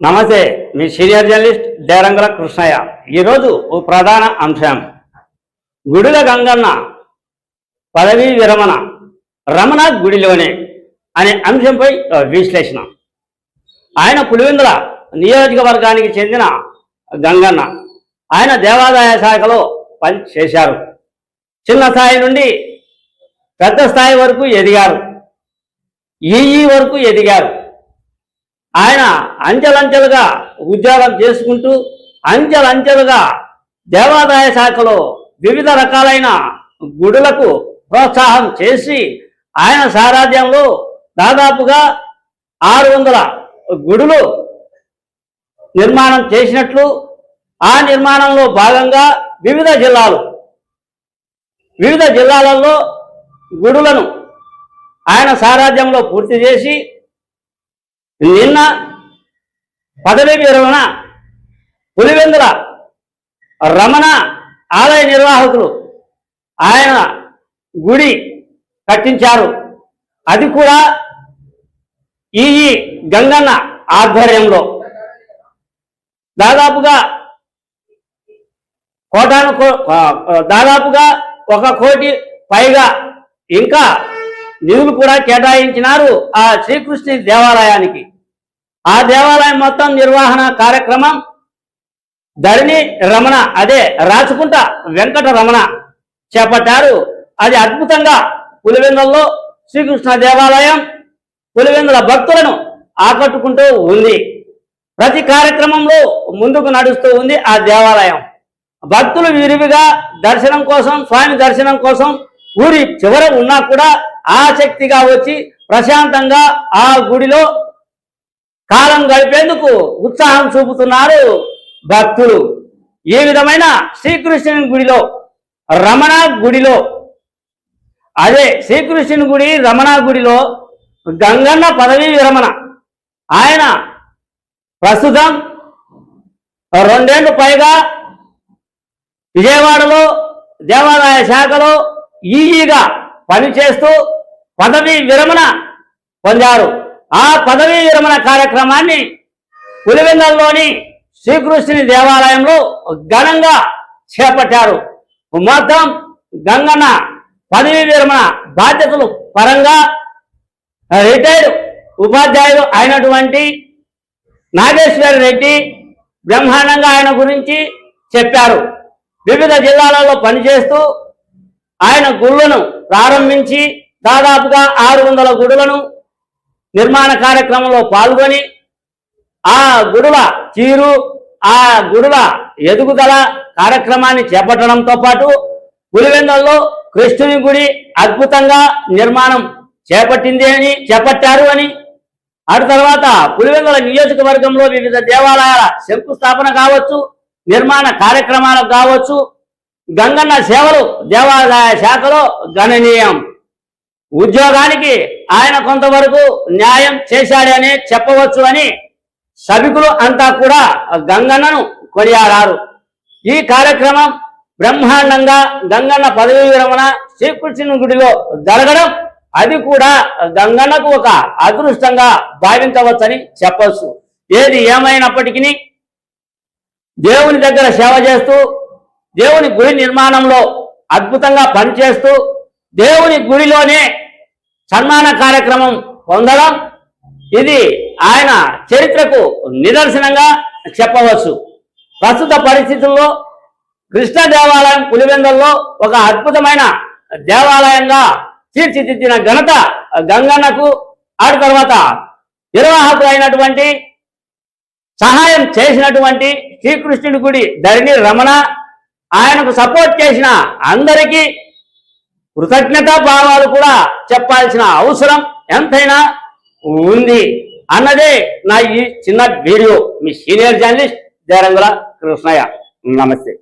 నమస్తే, మీ senior journalist Derangula Krishnaiah. ఈరోజు ఓ ప్రధాన అంశం, గుడిల గంగన్న పదవీ విరమణ రమణ గుడిలోనే అనే అంశంపై విశ్లేషణ. ఆయన పులివెందుల నియోజకవర్గానికి చెందిన గంగన్న. ఆయన దేవాదాయ శాఖలో పనిచేశారు. చిన్న స్థాయి నుండి పెద్ద స్థాయి వరకు ఎదిగారు, ఈఈ వరకు ఎదిగారు. ఆయన అంచెలంచెలుగా ఉద్యోగం చేసుకుంటూ అంచెలంచెలుగా దేవాదాయ శాఖలో వివిధ రకాలైన గుడులకు ప్రోత్సాహం చేసి ఆయన సారథ్యంలో దాదాపుగా 600 గుడులు నిర్మాణం చేసినట్లు, ఆ నిర్మాణంలో భాగంగా వివిధ జిల్లాలలో గుడులను ఆయన సారథ్యంలో పూర్తి చేసి నిన్న పదవీ విరమణ పులివెందుల రమణ ఆలయ నిర్వాహకులు ఆయన గుడి కట్టించారు. అది కూడా ఈ గంగన్న ఆధ్వర్యంలో దాదాపుగా 1 కోటి పైగా ఇంకా నిధులు కూడా కేటాయించినారు ఆ శ్రీకృష్ణ దేవాలయానికి. ఆ దేవాలయం మొత్తం నిర్వహణ కార్యక్రమం ధరణి రమణ, అదే రాచకుంట వెంకట రమణ చేపట్టారు. అది అద్భుతంగా పులివెందులలో శ్రీకృష్ణ దేవాలయం పులివెందుల భక్తులను ఆకట్టుకుంటూ ఉంది. ప్రతి కార్యక్రమంలో ముందుకు నడుస్తూ ఉంది ఆ దేవాలయం. భక్తులు విరివిగా దర్శనం కోసం, స్వామి దర్శనం కోసం ఊరి చివర ఉన్నా కూడా ఆసక్తిగా వచ్చి ప్రశాంతంగా ఆ గుడిలో కాలం గడిపేందుకు ఉత్సాహం చూపుతున్నారు భక్తులు. ఈ విధమైన శ్రీకృష్ణుని గుడిలో, రమణ గుడిలో, అదే శ్రీకృష్ణుని గుడి రమణ గుడిలో గంగన్న పదవీ విరమణ. ఆయన ప్రస్తుతం 2 ఏళ్లు పైగా విజయవాడలో దేవాదాయ శాఖలో ఈఈగా పనిచేస్తూ పదవీ విరమణ పొందారు. ఆ పదవీ విరమణ కార్యక్రమాన్ని పులివెందులలోని శ్రీకృష్ణుని దేవాలయంలో ఘనంగా చేపట్టారు. మొత్తం గంగన్న పదవీ విరమణ బాధ్యతలు పరంగా రిటైర్డ్ ఉపాధ్యాయులు అయినటువంటి నాగేశ్వర రెడ్డి బ్రహ్మాండంగా ఆయన గురించి చెప్పారు. వివిధ జిల్లాలలో పనిచేస్తూ ఆయన గుడులను ప్రారంభించి దాదాపుగా 600 గుడులను నిర్మాణ కార్యక్రమంలో పాల్గొని ఆ గుడుల తీరు, ఆ గుడుల ఎదుగుదల కార్యక్రమాన్ని చేపట్టడంతో పాటు పులివెందులలో కృష్ణుని గుడి అద్భుతంగా నిర్మాణం చేపట్టారు అని, ఆ తర్వాత పులివెందుల నియోజకవర్గంలో వివిధ దేవాలయాల శంకుస్థాపన కావచ్చు, నిర్మాణ కార్యక్రమాలకు కావచ్చు, గంగన్న సేవలు దేవాదాయ శాఖలో గణనీయం. ఉద్యోగానికి ఆయన కొంతవరకు న్యాయం చేశాడనే చెప్పవచ్చు అని సభికులు అంతా కూడా గంగన్నను కొనియాడారు. ఈ కార్యక్రమం బ్రహ్మాండంగా గంగన్న పదవీ విరమణ శ్రీకృష్ణుని గుడిలో జరగడం, అది కూడా గంగన్నకు ఒక అదృష్టంగా భావించవచ్చని చెప్పవచ్చు. ఏది ఏమైనప్పటికీ దేవుని దగ్గర సేవ చేస్తూ, దేవుని గుడి నిర్మాణంలో అద్భుతంగా పనిచేస్తూ, దేవుని గుడిలోనే సన్మాన కార్యక్రమం పొందడం, ఇది ఆయన చరిత్రకు నిదర్శనంగా చెప్పవచ్చు. ప్రస్తుత పరిస్థితుల్లో కృష్ణ దేవాలయం పులివెందులలో ఒక అద్భుతమైన దేవాలయంగా తీర్చిదిద్దిన ఘనత గంగన్నకు, ఆ తర్వాత నిర్వాహకులు అయినటువంటి సహాయం చేసినటువంటి శ్రీకృష్ణుడి గుడి ధరణి రమణ, ఆయనకు సపోర్ట్ చేసిన అందరికీ కృతజ్ఞతా భావాలు కూడా చెప్పాల్సిన అవసరం ఎంతైనా ఉంది అన్నదే నా ఈ చిన్న వీడియో. మీ సీనియర్ జర్నలిస్ట్ దేరంగుల కృష్ణయ్య. నమస్తే.